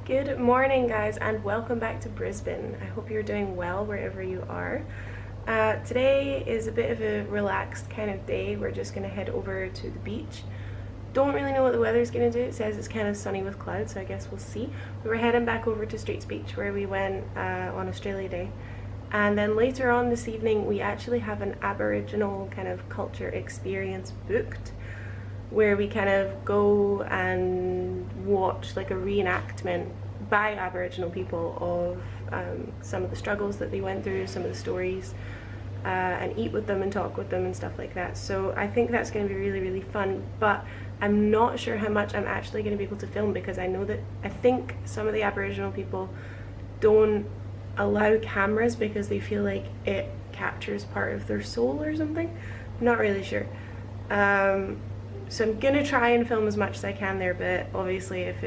Good morning guys and welcome back to Brisbane. I hope you're doing well wherever you are. Today is a bit of a relaxed kind of day. We're just going to head over to the beach. Don't really know what the weather's going to do. It says it's kind of sunny with clouds, so I guess we'll see. We were heading back over to Streets Beach where we went on Australia Day. And then later on this evening we actually have an Aboriginal kind of culture experience booked, where we kind of go and watch like a reenactment by Aboriginal people of some of the struggles that they went through, some of the stories, and eat with them and talk with them and stuff like that. So I think that's going to be really fun, but I'm not sure how much I'm actually going to be able to film, because I think some of the Aboriginal people don't allow cameras because they feel like it captures part of their soul or something. I'm not really sure. So I'm gonna try and film as much as I can there, but obviously if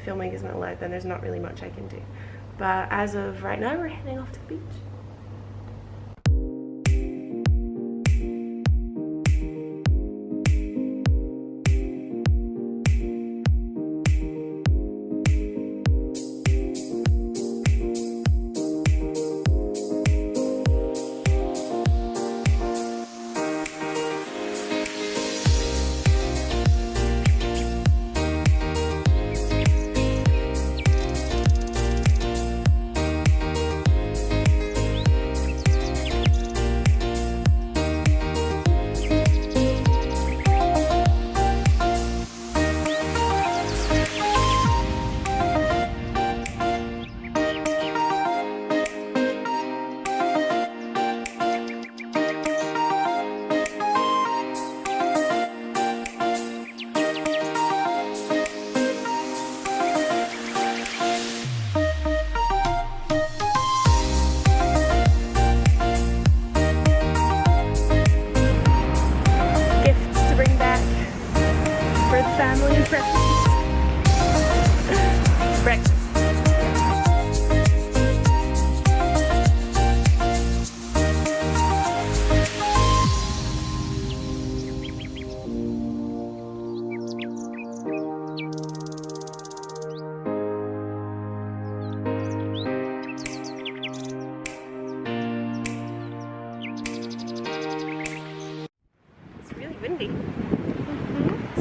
filming isn't allowed, then there's not really much I can do. But as of right now, we're heading off to the beach. Family preference. Breakfast. It's really windy.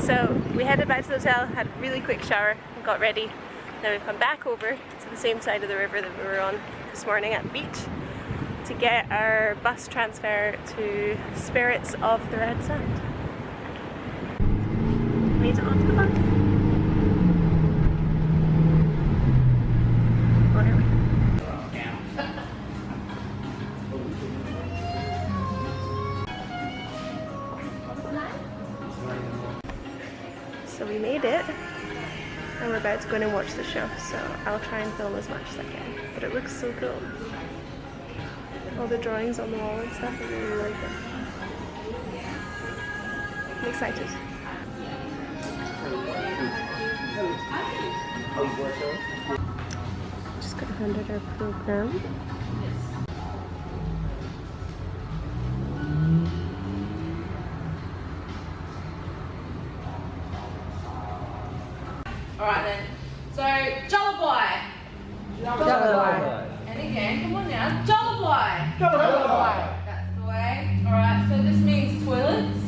So we headed back to the hotel, had a really quick shower and got ready. Now we've come back over to the same side of the river that we were on this morning at the beach to get our bus transfer to Spirits of the Red Sand. Made it onto the bus. Oh, here we go. So we made it, and we're about to go in and watch the show, so I'll try and film as much as I can. But it looks so cool. All the drawings on the wall and stuff, I really like it. I'm excited. Just got handed our program. Alright then, so Jollaboy. And again, come on now, Jollaboy. That's the way. Alright, so this means toilets.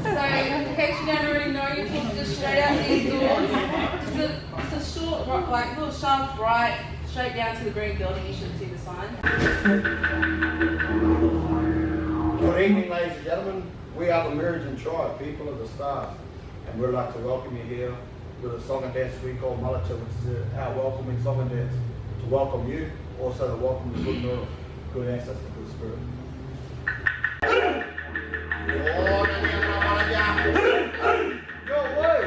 So in case you don't already know, you can just straight out these doors. Just a short, like little shaft right, straight down to the green building. You should see the sign. Good evening, ladies and gentlemen. We are the Meridian Tribe, people of the stars, and we'd like to welcome you here with a song and dance we call Mullicha, which is our welcoming song and dance to welcome you, also to welcome the good Lord, good ancestors, good spirit. Go away!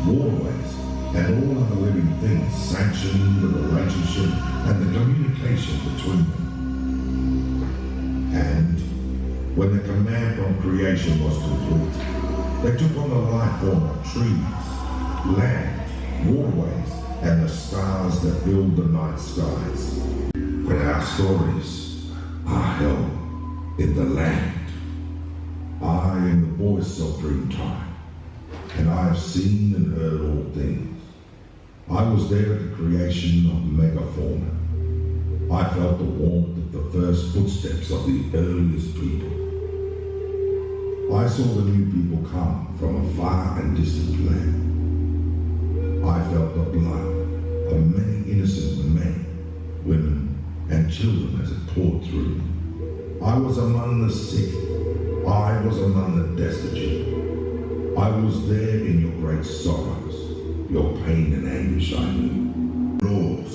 waterways, and all other living things sanctioning the relationship and the communication between them. And when the command from creation was complete, they took on the life form of trees, land, waterways, and the stars that filled the night skies. But our stories are held in the land. I am the voice of Dreamtime, and I have seen and heard all things. I was there at the creation of Megafauna. I felt the warmth of the first footsteps of the earliest people. I saw the new people come from a far and distant land. I felt the blood of many innocent men, women, and children as it poured through. I was among the sick. I was among the destitute. I was there in your great sorrows, your pain and anguish I knew. Lord,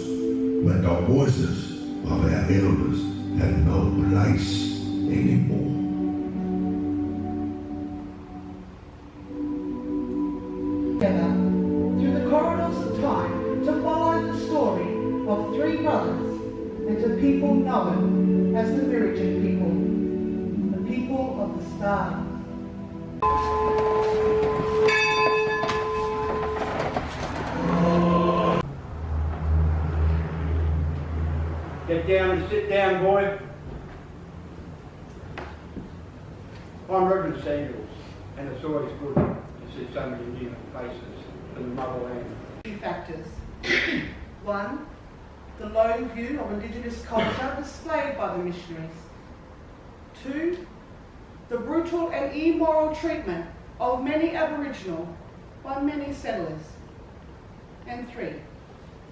but the voices of our elders had no place anymore. Together through the corridors of time to follow the story of three brothers and to people known as the Virgin people, the people of the stars. Get down and sit down, boy. I'm Reverend Samuels, and it's always good to see so many new faces from the motherland. Two factors. One, the low view of Indigenous culture displayed by the missionaries. Two, the brutal and immoral treatment of many Aboriginal by many settlers. And three,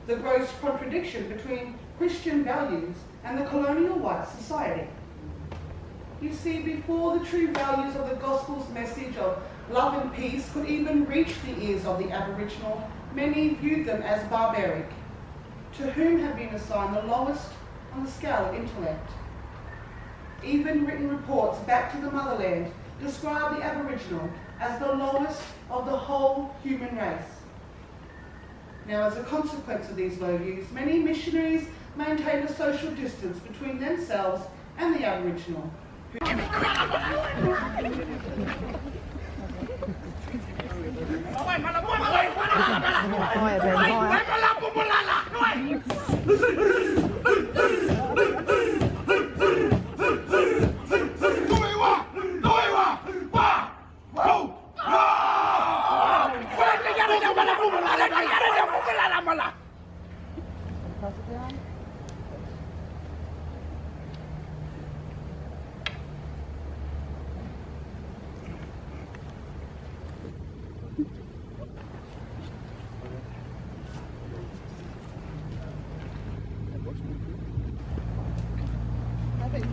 the gross contradiction between Christian values and the colonial white society. You see, before the true values of the gospel's message of love and peace could even reach the ears of the Aboriginal, many viewed them as barbaric, to whom had been assigned the lowest on the scale of intellect. Even written reports back to the motherland describe the Aboriginal as the lowest of the whole human race. Now, as a consequence of these low views, many missionaries maintain a social distance between themselves and the Aboriginal.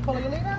Follow your leader.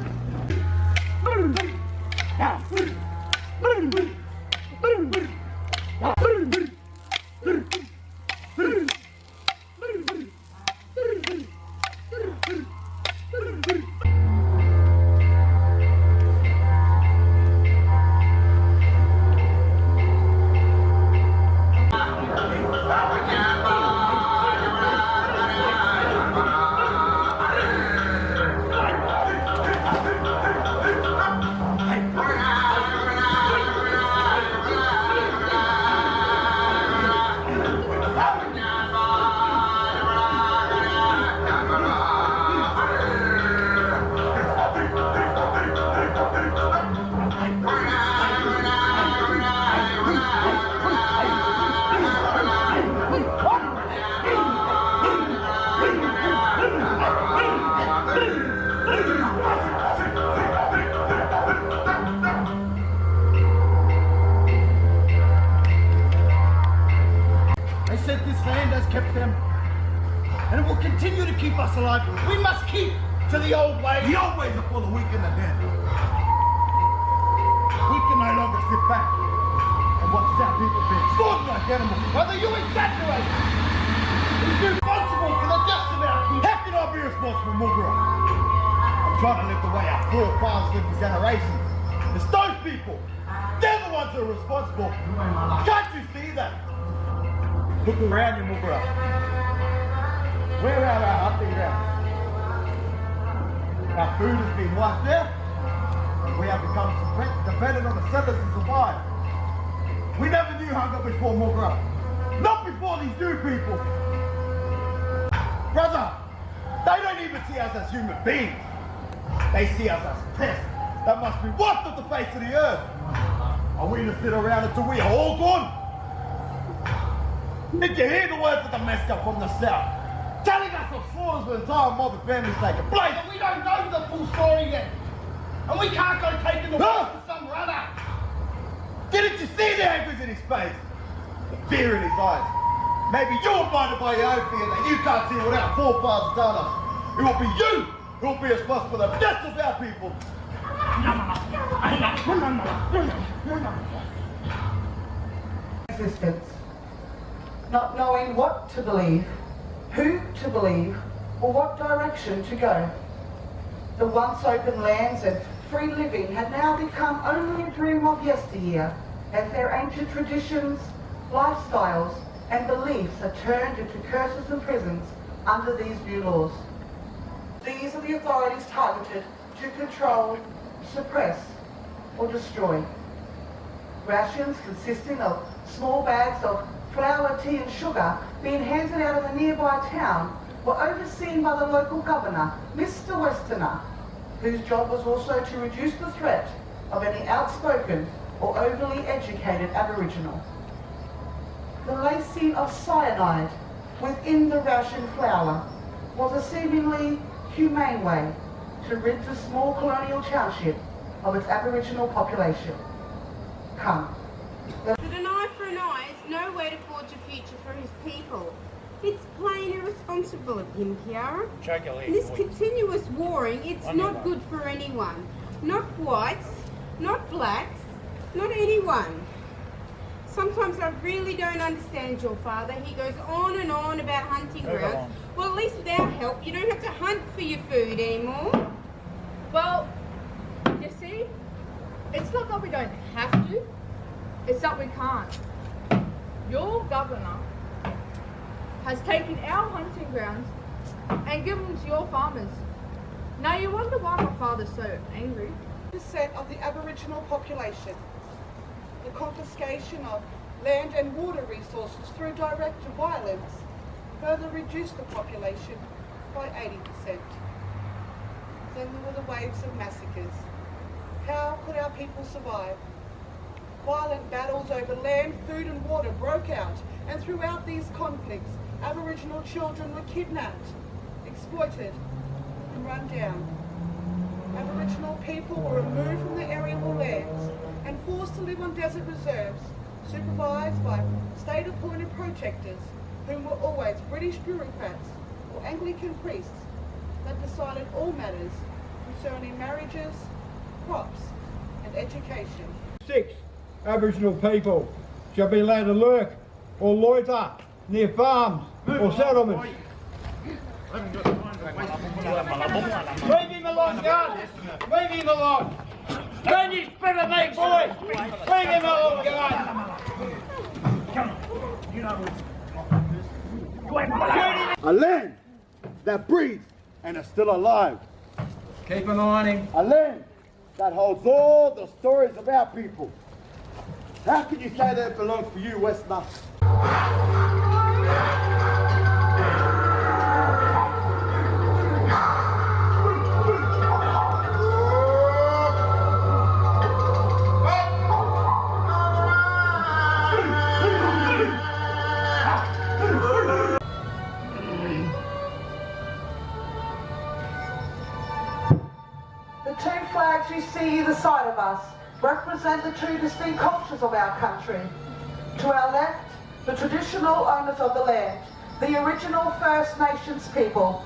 They said this land has kept them, and it will continue to keep us alive. We must keep to the old ways. The old ways are for the weak and the dead. We can exotic animal. Whether you exaggerate, who's responsible for the just amount? How can I be responsible, Mugger? I'm trying to live the way our forefathers lived for generations. It's those people. They're the ones who are responsible. Can't you see that? Look around you, Mugger. Where are our hunting grounds? Our food has been wiped out. We have become dependent on the settlers to survive. We never knew hunger before, Mugger. Not before these new people. Brother, they don't even see us as human beings. They see us as pests that must be wiped off the face of the earth. Are we to sit around until we are all gone? Did you hear the words of the mesca from the south? Telling us of slaughters with entire mob of families taking place. But we don't know the full story yet. And we can't go taking the words to some runner. Didn't you see the anguish in his face? The fear in his eyes. Maybe you're blinded by your own fear that you can't see what our forefathers done us. It will be you who will be responsible for the death of our people. Existence. Not knowing what to believe, who to believe, or what direction to go. The once open lands and free living had now become only a dream of yesteryear, as their ancient traditions, lifestyles, and beliefs are turned into curses and prisons under these new laws. These are the authorities targeted to control, suppress, or destroy. Rations consisting of small bags of flour, tea and sugar being handed out in a nearby town were overseen by the local governor, Mr. Westerner, whose job was also to reduce the threat of any outspoken or overly educated Aboriginal. The lacing of cyanide within the ration flour was a seemingly humane way to rid the small colonial township of its Aboriginal population. Come. That an eye for an eye is no way to forge a future for his people. It's plain irresponsible of him, Kiara. This continuous warring, it's not good for anyone. Not whites, not blacks, not anyone. Sometimes I really don't understand your father. He goes on and on about hunting grounds. Well, at least with our help, you don't have to hunt for your food anymore. Well, you see, it's not that we don't have to, it's that we can't. Your governor has taken our hunting grounds and given them to your farmers. Now you wonder why my father's so angry. Percent of the Aboriginal population. The confiscation of land and water resources through direct violence further reduced the population by 80%. Then there were the waves of massacres. How could our people survive? Violent battles over land, food and water broke out, and throughout these conflicts, Aboriginal children were kidnapped, exploited and run down. Aboriginal people were removed from their areable lands and forced to live on desert reserves, supervised by state-appointed protectors, whom were always British bureaucrats or Anglican priests that decided all matters concerning marriages, crops and education. 6 Aboriginal people shall be allowed to lurk or loiter near farms or settlements. Leave him alone, guard! Leave him alone! Don't you spit at me, boy! Leave him alone, guard! A land that breathes and is still alive. Keep an eye on him. A land that holds all the stories of our people. How can you say that it belongs to you, Westerner? The two flags you see either side of us represent the two distinct cultures of our country. To our left, the traditional owners of the land, the original First Nations people,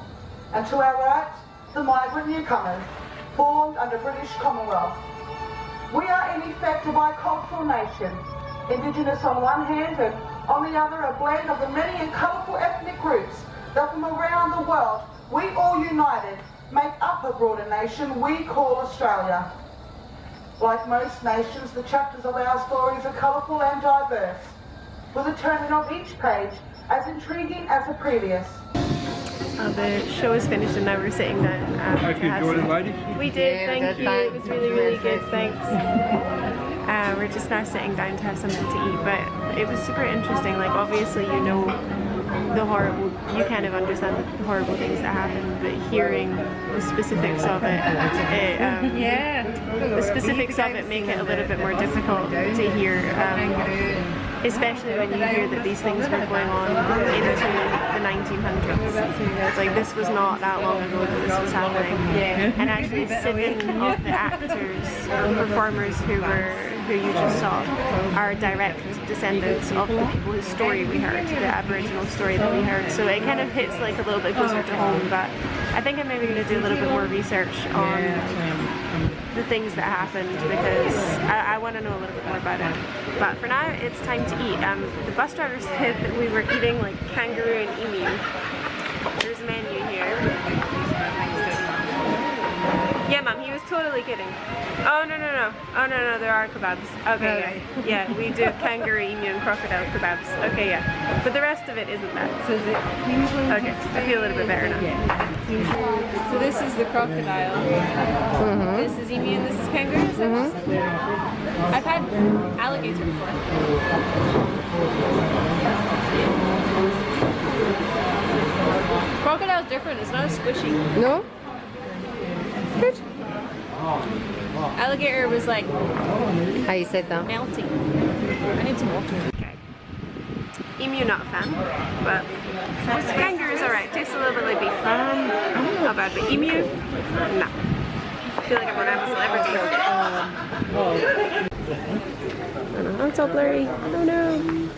and to our right, the migrant newcomers, formed under British Commonwealth. We are in effect a bicultural nation, Indigenous on one hand and On the other, a blend of the many and colourful ethnic groups that from around the world, we all united, make up a broader nation we call Australia. Like most nations, the chapters of our stories are colourful and diverse, with a turning of each page as intriguing as the previous. The show is finished and now we're sitting down. Hope you enjoyed it, ladies. We did, thank you. It was really, really good, thanks. We're just now sitting down to have something to eat, but it was super interesting. Like, obviously, you know the horrible, you kind of understand the horrible things that happen, but hearing the specifics of it, the specifics of it make it a little bit more difficult to hear. Especially when you hear that these things were going on into the 1900s. Like, this was not that long ago that this was happening. And actually 7 of the actors, performers who you just saw, are direct descendants of the people whose story we heard, the Aboriginal story that we heard. So it kind of hits like a little bit closer to home, but I think I'm maybe going to do a little bit more research on the things that happened, because I want to know a little bit more about it. But for now, it's time to eat. The bus driver said that we were eating like kangaroo and emu. There's a menu here. Yeah, Mum, he was totally kidding. Oh, no. Oh, no, there are kebabs. Okay, yeah, we do kangaroo, emu, and crocodile kebabs. Okay, yeah. But the rest of it isn't that. So is it usually? Okay, I feel a little bit better now. So this is the crocodile. This is emu and this is kangaroo. Is that I've had alligator before. Crocodile's different. It's not as squishy. No? Good. Alligator was like How you said that? melting. I need some water. Okay. Emu not a fan, but kangaroo is alright. Tastes a little bit like beef. Not bad, but emu, no. I feel like I'm a celebrity. Oh no, it's all blurry. Oh no.